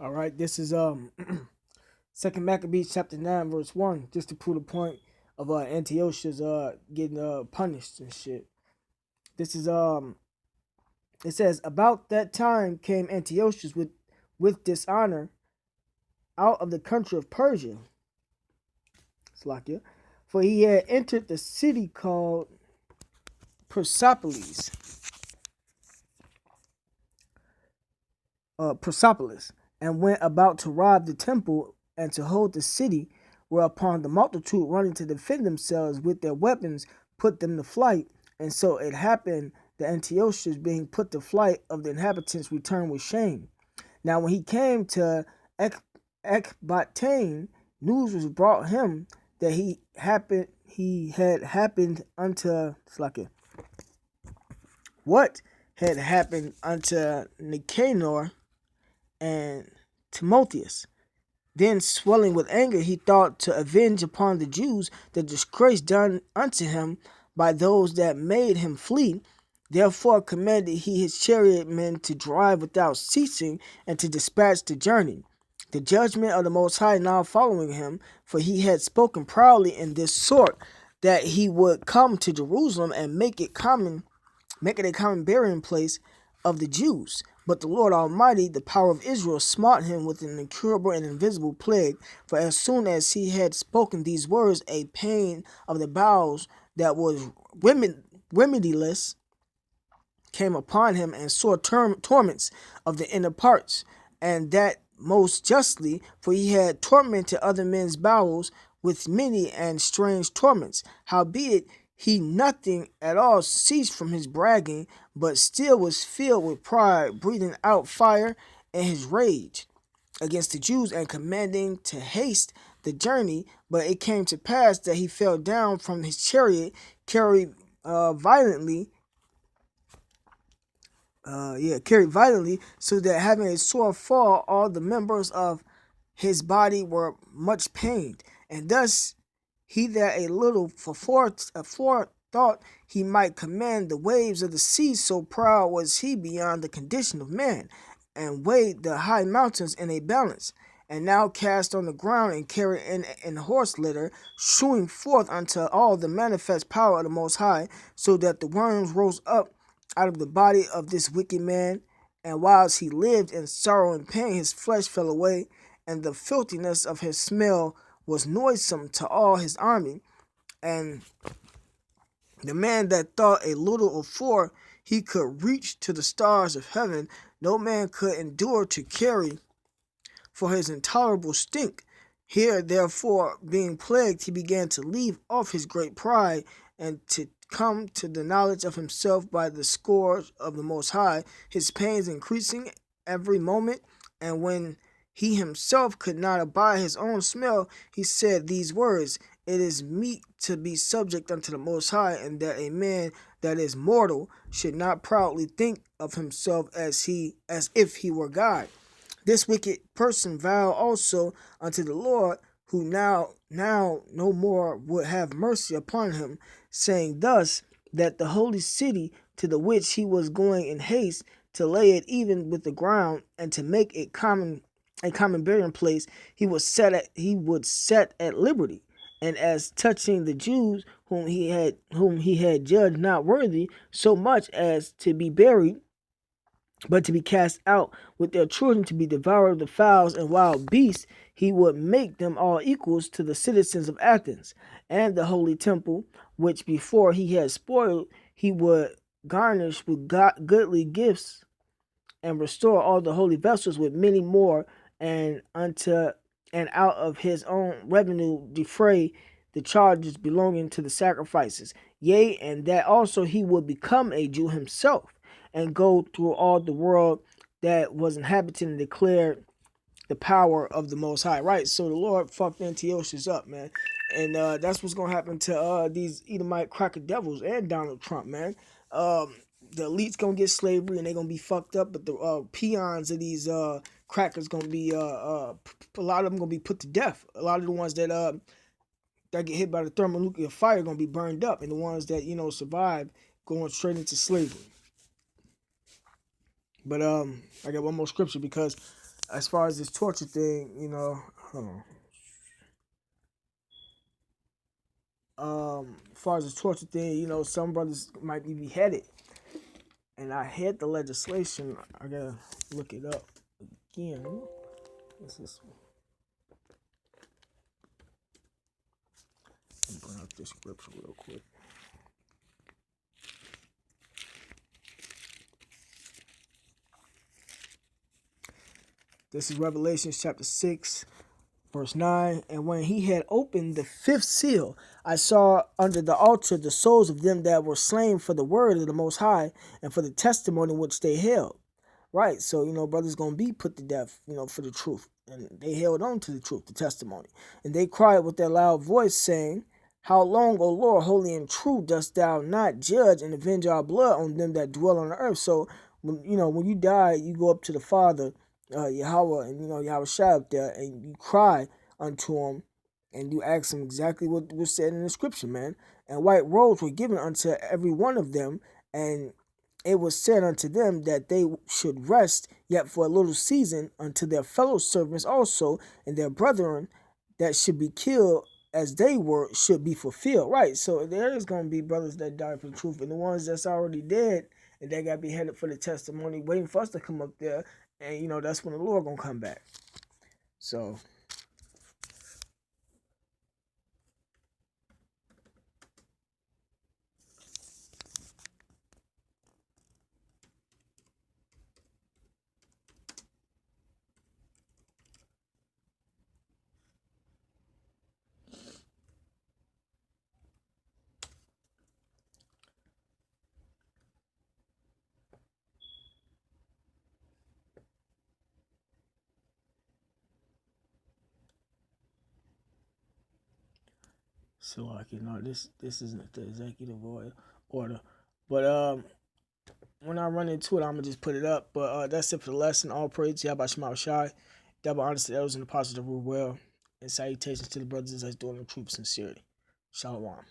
All right, this is Second Maccabees chapter 9 verse 1, just to prove the point of Antiochus getting punished and shit. This is it says about that time came Antiochus with dishonor out of the country of Persia, Slakia, for he had entered the city called Persepolis, Persepolis, and went about to rob the temple and to hold the city, whereupon the multitude running to defend themselves with their weapons put them to flight. And so it happened that Antiochus, being put to flight of the inhabitants, returned with shame. Now when he came to Ecbatane, news was brought him that he had happened unto what had happened unto Nicanor and Timotheus. Then, swelling with anger, he thought to avenge upon the Jews the disgrace done unto him by those that made him flee. Therefore commanded he his chariot men to drive without ceasing and to dispatch the journey. The judgment of the Most High now following him, for he had spoken proudly in this sort, that he would come to Jerusalem and make it a common burying place of the Jews. But the Lord Almighty, the power of Israel, smote him with an incurable and invisible plague. For as soon as he had spoken these words, a pain of the bowels that was remediless came upon him, and sore torments of the inner parts, and that most justly, for he had tormented other men's bowels with many and strange torments. Howbeit, he nothing at all ceased from his bragging, but still was filled with pride, breathing out fire in his rage against the Jews, and commanding to haste the journey. But it came to pass that he fell down from his chariot, carried violently, so that having a sore fall, all the members of his body were much pained. And thus he that a little forethought he might command the waves of the sea, so proud was he beyond the condition of man, and weighed the high mountains in a balance, and now cast on the ground and carried in horse litter, shewing forth unto all the manifest power of the Most High, so that the worms rose up out of the body of this wicked man. And whilst he lived in sorrow and pain, his flesh fell away, and the filthiness of his smell was noisome to all his army. And the man that thought a little afore he could reach to the stars of heaven, no man could endure to carry for his intolerable stink. Here, therefore, being plagued, he began to leave off his great pride, and to come to the knowledge of himself by the scourge of the Most High, his pains increasing every moment. And when he himself could not abide his own smell, he said these words: It is meet to be subject unto the Most High, and that a man that is mortal should not proudly think of himself as if he were God. This wicked person vowed also unto the Lord, who now no more would have mercy upon him, saying thus, that the holy city to the which he was going in haste, to lay it even with the ground, and to make it a common burying place, he would set at liberty. And as touching the Jews whom he had judged not worthy so much as to be buried, but to be cast out with their children, to be devoured of the fowls and wild beasts, he would make them all equals to the citizens of Athens. And the holy temple, which before he had spoiled, he would garnish with goodly gifts, and restore all the holy vessels with many more, and out of his own revenue defray the charges belonging to the sacrifices. Yea, and that also he would become a Jew himself, and go through all the world that was inhabited, and declare the power of the Most High. Right, so the Lord fucked Antiochus up, man. And that's what's gonna happen to these Edomite cracker devils and Donald Trump, man. The elite's gonna get slavery and they're gonna be fucked up, but the peons of these crackers gonna be a lot of them gonna be put to death. A lot of the ones that get hit by the thermonuclear fire gonna be burned up, and the ones that survive going straight into slavery. But I got one more scripture, because as far as this torture thing, hold on. As far as the torture thing, some brothers might be beheaded. And I had the legislation. I gotta look it up again. This is. Let me bring up this scripture real quick. This is Revelation chapter 6, verse 9. And when he had opened the fifth seal, I saw under the altar the souls of them that were slain for the word of the Most High and for the testimony which they held. Right, so, brothers going to be put to death, for the truth. And they held on to the truth, the testimony. And they cried with their loud voice, saying, How long, O Lord, holy and true, dost thou not judge and avenge our blood on them that dwell on the earth? So, when you die, you go up to the Father, Yahweh, and, Yahweh Shai up there, and you cry unto him, and you ask him exactly what was said in the scripture, man. And white robes were given unto every one of them, and it was said unto them that they should rest yet for a little season unto their fellow servants also, and their brethren that should be killed as they were should be fulfilled. Right, so there is going to be brothers that die for the truth, and the ones that's already dead and they got beheaded for the testimony, waiting for us to come up there, and that's when the Lord going to come back. So this isn't the executive order, but when I run into it, I'm gonna just put it up. But that's it for the lesson. All praise to Yahweh Shema Shai. Double honors to the elders and the apostles that rule well. And salutations to the brothers that's doing the truth sincerity. Shalom.